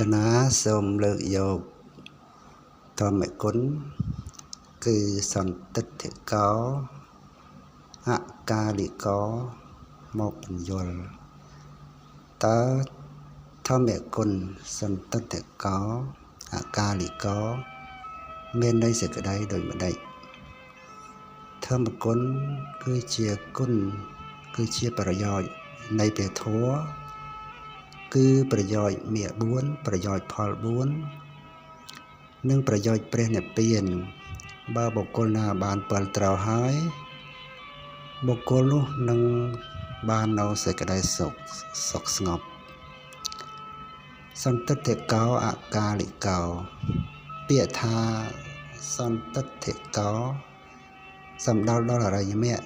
កណាសូមលើកយកធម្មគុណគឺសន្តិទ្ធិកោអកាលិកោមកបញ្យល់តើធម្មគុណសន្តិទ្ធិកោអកាលិកោមានន័យសេចក្តីដូចម្ដេចធម្មគុណគឺជាគុណគឺជាប្រយោជន៍នៃព្រះធម៌គឺប្រយោជន៍មាគ4ប្រយោជន៍ផល4និងប្រយោជន៍ព្រះនិព្វានបើបុគ្គលណាបានពិលត្រូវហើយបុគ្គលនោះនឹងបាននៅសេចក្តីសុខស្ងប់សន្តិទ្ធិកោអកាលិកោពាក្យថាសន្តិទ្ធិកោសំដៅដល់អរិយមគ្គ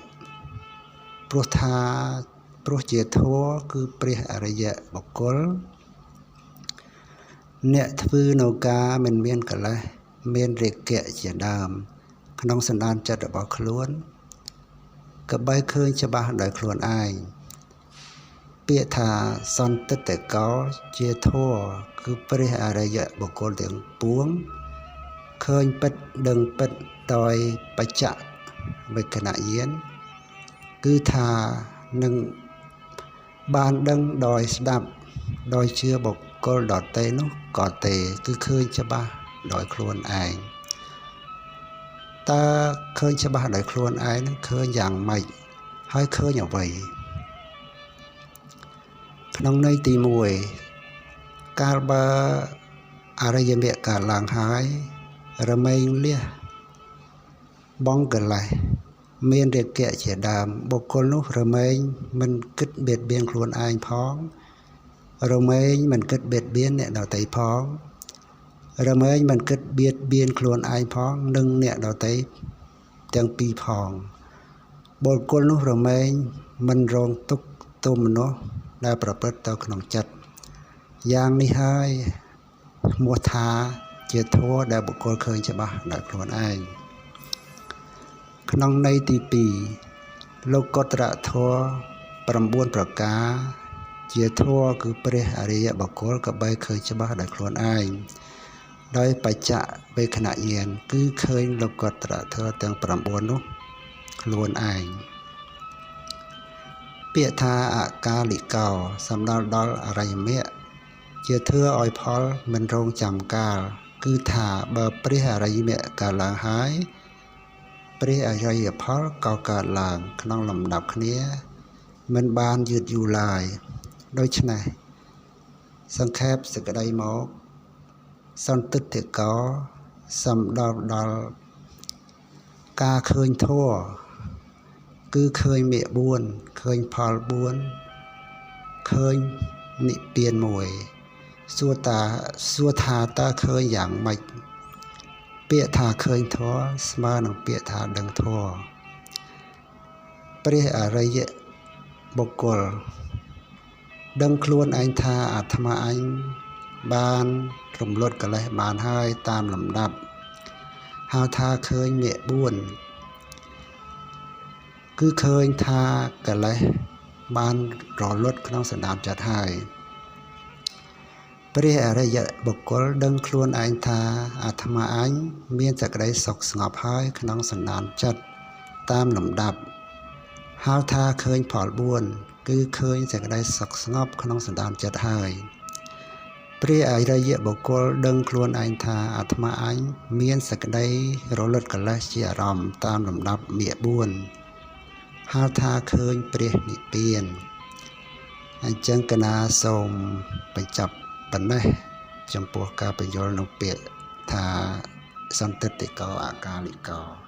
ព្រោះជាធម៌គឺព្រះអរិយបុគ្គលអ្នកធ្វើនៅការមិនមានកិលេសមានរាគៈជាដើមក្នុងសន្តានចិត្តរបស់ខ្លួនក៏បីឃើញច្បាស់ដោយខ្លួនឯងពាក្យថាសន្តិទ្ធិកោជាធម៌គឺព្រះអរិយបុគ្គលទាំងពួងឃើញពិតដឹងពិតដោយបច្ចៈវិក្ខណញ្ញាណគឺថានឹងបានដឹងដោយស្ដាប់ដោយជឿបុគ្គលដទៃនោះក៏ទេគឺឃើញច្បាស់ដោយខ្លួនឯងតើឃើញច្បាស់ដោយខ្លួនឯងនឹងឃើញយ៉ាងម៉េចហើយឃើញអ្វីក្នុងន័យទី1កាលបើអរិយមគ្គកើតឡើងហើយរមែងលះបងកិលេសមានរាគៈជាដើមបុគ្គលនោះរមែងមិនគិតបៀតបៀនខ្លួនឯងផងរមែងមិនគិតបៀតបៀនអ្នកដទៃផងរមែងមិនគិតបៀតបៀនខ្លួនឯងផងនិងអ្នកដទៃទាំងពីរផងបុគ្គលនោះរមែងមិនរងទុក្ខទោមនស្សដែលប្រព្រឹត្តទៅក្នុងចិត្តយ៉ាងនេះហើយឈ្មោះថាជាធម៌ដែលបុគ្គលឃើញច្បាស់ដោយខ្លួនឯងក្នុងន័យទី2លោកុត្តរធម៌9ប្រការជាធម៌គឺព្រះអរិយបុគ្គលក៏បីឃើញច្បាស់ដោយខ្លួនឯងដោយបច្ចៈវេខណញ្ញាណគឺឃើញលោកុត្តរធម៌ទាំង9នោះខ្លួនឯងពាក្យថាអកាលិកោសំដៅដល់អរិយមគ្គជាធ្វើឲ្យផលមិនរងចាំកាលគឺថាបើព្រះអរិយមគ្គកើតឡើងហើយព្រះអរិយផលក៏កើតឡើងក្នុងលំដាប់គ្នាមិនបានយឺតយូរឡើយដូច្នេះសង្ខេបសេចក្តីមកសន្តិទ្ធិកោសំដៅដល់ការឃើញធម៌គឺឃើញមាគ4ឃើញផល4ឃើញនិព្វាន1សួរថាតើឃើញយ៉ាងម៉េចពាក្យថាឃើញធម៌ស្មើនឹងពាក្យថាដឹងធម៌ព្រះអរិយបុគ្គលដឹងខ្លួនឯងថាអាត្មាអញបានរំលត់កិលេសបានហើយតាមលំដាប់ហៅថាឃើញមាគ4គឺឃើញថាកិលេសបានរលត់ក្នុងសន្តានចិត្តហើយព្រះអរិយបុគ្គលដឹងខ្លួនឯងថាអាត្មាអញមានសេចក្តីសុខស្ងប់ហើយក្នុងសន្តានចិត្តតាមលំដាប់ហៅថាឃើញផល4គឺឃើញសេចក្តីសុខស្ងប់ក្នុងសន្តានចិត្តហើយព្រះអរិយបុគ្គលដឹងខ្លួនឯងថាអាត្មាអញមានសេចក្តីរលត់កិលេសជាអារម្មណ៍តាមលំដាប់មាគ4ហៅថាឃើញព្រះនិព្វានអញ្ចឹងកណាសូមបញ្ចប់ប៉ុណ្ណេះចំពោះការបញ្យល់នៅពាក្យថាសន្តិទ្ធិកោអកាលិកោ